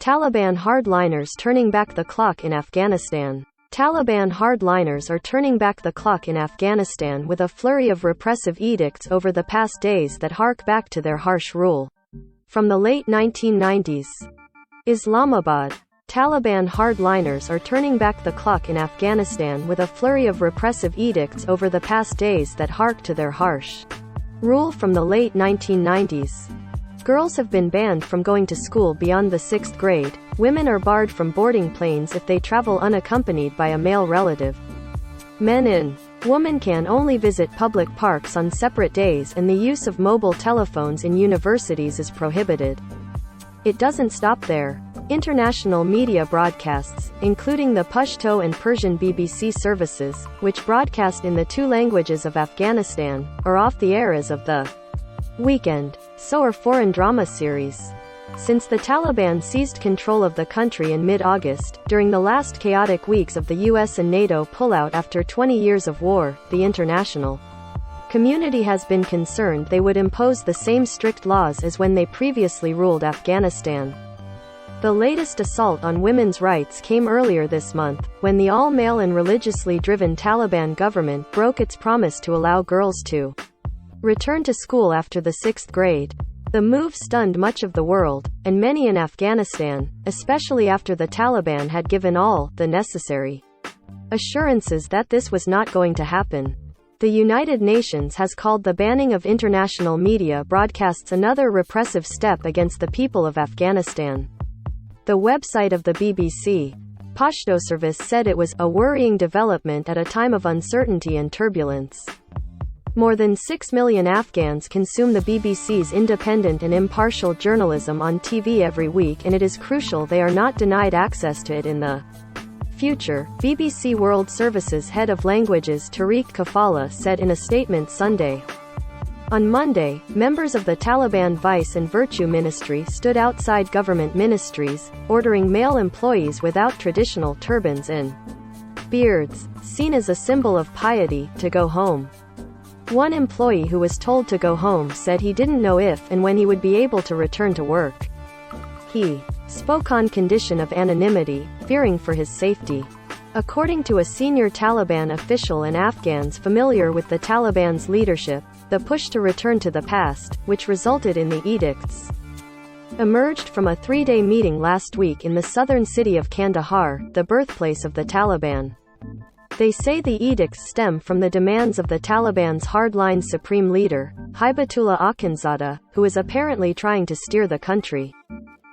Taliban hardliners turning back the clock in Afghanistan. Taliban hardliners are turning back the clock in Afghanistan with a flurry of repressive edicts over the past days that hark back to their harsh rule from the late 1990s. Islamabad. Taliban hardliners are turning back the clock in Afghanistan with a flurry of repressive edicts over the past days that hark to their harsh rule from the late 1990s. Girls have been banned from going to school beyond the 6th grade. Women are barred from boarding planes if they travel unaccompanied by a male relative. Men and women can only visit public parks on separate days, and the use of mobile telephones in universities is prohibited. It doesn't stop there. International media broadcasts, including the Pashto and Persian BBC services, which broadcast in the two languages of Afghanistan, are off the air as of the weekend. So are foreign drama series. Since the Taliban seized control of the country in mid-August, during the last chaotic weeks of the US and NATO pullout after 20 years of war, the international community has been concerned they would impose the same strict laws as when they previously ruled Afghanistan. The latest assault on women's rights came earlier this month, when the all-male and religiously driven Taliban government broke its promise to allow girls to return to school after the 6th grade. The move stunned much of the world, and many in Afghanistan, especially after the Taliban had given all the necessary assurances that this was not going to happen. The United Nations has called the banning of international media broadcasts another repressive step against the people of Afghanistan. The website of the BBC Pashto service said it was a worrying development at a time of uncertainty and turbulence. More than 6 million Afghans consume the BBC's independent and impartial journalism on TV every week, and it is crucial they are not denied access to it in the future, BBC World Service's head of languages Tariq Kafala said in a statement Sunday. On Monday, members of the Taliban Vice and Virtue Ministry stood outside government ministries, ordering male employees without traditional turbans and beards, seen as a symbol of piety, to go home. One employee who was told to go home said he didn't know if and when he would be able to return to work. He spoke on condition of anonymity, fearing for his safety. According to a senior Taliban official and Afghans familiar with the Taliban's leadership, the push to return to the past, which resulted in the edicts, emerged from a 3-day meeting last week in the southern city of Kandahar, the birthplace of the Taliban. They say the edicts stem from the demands of the Taliban's hardline supreme leader, Hibatullah Akhundzada, who is apparently trying to steer the country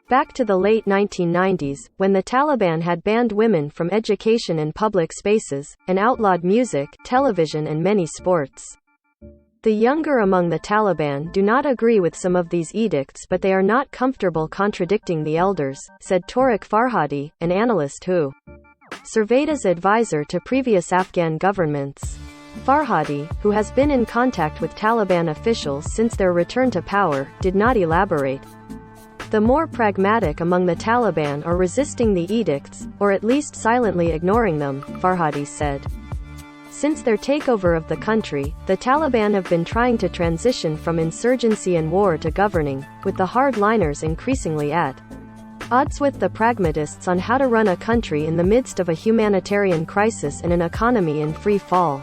back to the late 1990s, when the Taliban had banned women from education and public spaces, and outlawed music, television and many sports. The younger among the Taliban do not agree with some of these edicts, but they are not comfortable contradicting the elders, said Tariq Farhadi, an analyst who surveyed as advisor to previous Afghan governments. Farhadi, who has been in contact with Taliban officials since their return to power, did not elaborate. The more pragmatic among the Taliban are resisting the edicts, or at least silently ignoring them, Farhadi said. Since their takeover of the country, the Taliban have been trying to transition from insurgency and war to governing, with the hardliners increasingly at odds with the pragmatists on how to run a country in the midst of a humanitarian crisis and an economy in free fall.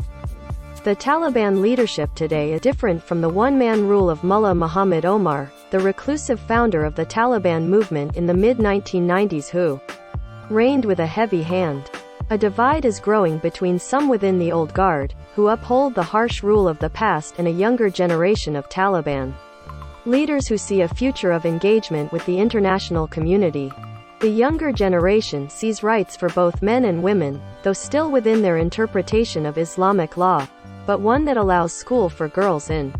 The Taliban leadership today is different from the one-man rule of Mullah Muhammad Omar, the reclusive founder of the Taliban movement in the mid-1990s who reigned with a heavy hand. A divide is growing between some within the old guard, who uphold the harsh rule of the past, and a younger generation of Taliban leaders who see a future of engagement with the international community. The younger generation sees rights for both men and women, though still within their interpretation of Islamic law, but one that allows school for girls and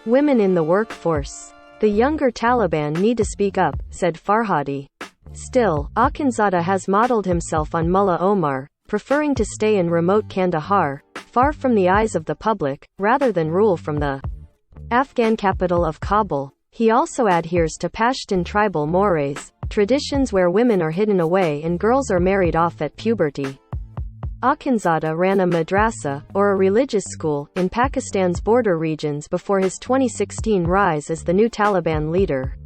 women in the workforce. The younger Taliban need to speak up, said Farhadi. Still, Akhundzada has modeled himself on Mullah Omar, preferring to stay in remote Kandahar, far from the eyes of the public, rather than rule from the Afghan capital of Kabul. He also adheres to Pashtun tribal mores, traditions where women are hidden away and girls are married off at puberty. Akhundzada ran a madrasa, or a religious school, in Pakistan's border regions before his 2016 rise as the new Taliban leader.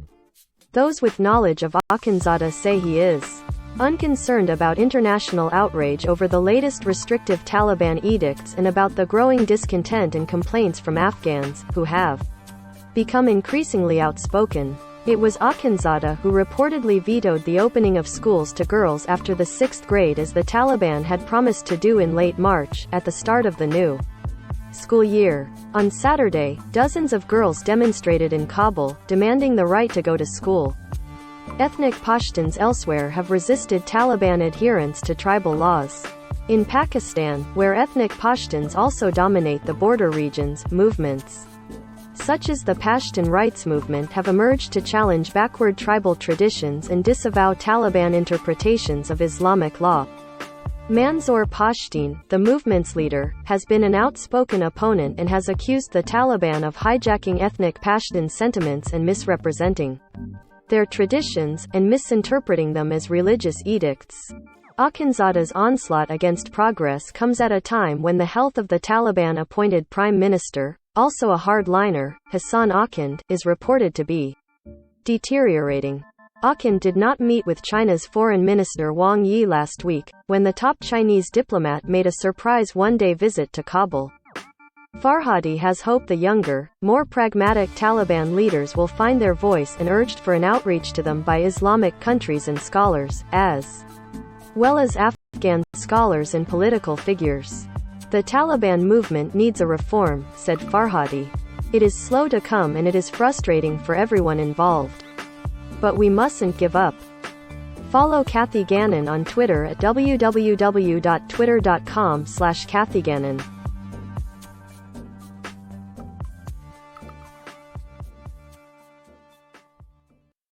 Those with knowledge of Akhundzada say he is unconcerned about international outrage over the latest restrictive Taliban edicts and about the growing discontent and complaints from Afghans, who have become increasingly outspoken. It was Akhundzada who reportedly vetoed the opening of schools to girls after the 6th grade, as the Taliban had promised to do in late March, at the start of the new school year. On Saturday, dozens of girls demonstrated in Kabul, demanding the right to go to school. Ethnic Pashtuns elsewhere have resisted Taliban adherence to tribal laws. In Pakistan, where ethnic Pashtuns also dominate the border regions, movements such as the Pashtun Rights Movement have emerged to challenge backward tribal traditions and disavow Taliban interpretations of Islamic law. Manzoor Pashtun, the movement's leader, has been an outspoken opponent and has accused the Taliban of hijacking ethnic Pashtun sentiments and misrepresenting their traditions, and misinterpreting them as religious edicts. Akhundzada's onslaught against progress comes at a time when the health of the Taliban-appointed Prime Minister, also a hardliner, Hassan Akhund, is reported to be deteriorating. Akhund did not meet with China's Foreign Minister Wang Yi last week, when the top Chinese diplomat made a surprise one-day visit to Kabul. Farhadi has hope the younger, more pragmatic Taliban leaders will find their voice and urged for an outreach to them by Islamic countries and scholars, as well as Afghan scholars and political figures. The Taliban movement needs a reform, said Farhadi. It is slow to come and it is frustrating for everyone involved. But we mustn't give up. Follow Kathy Gannon on Twitter at www.twitter.com/KathyGannon.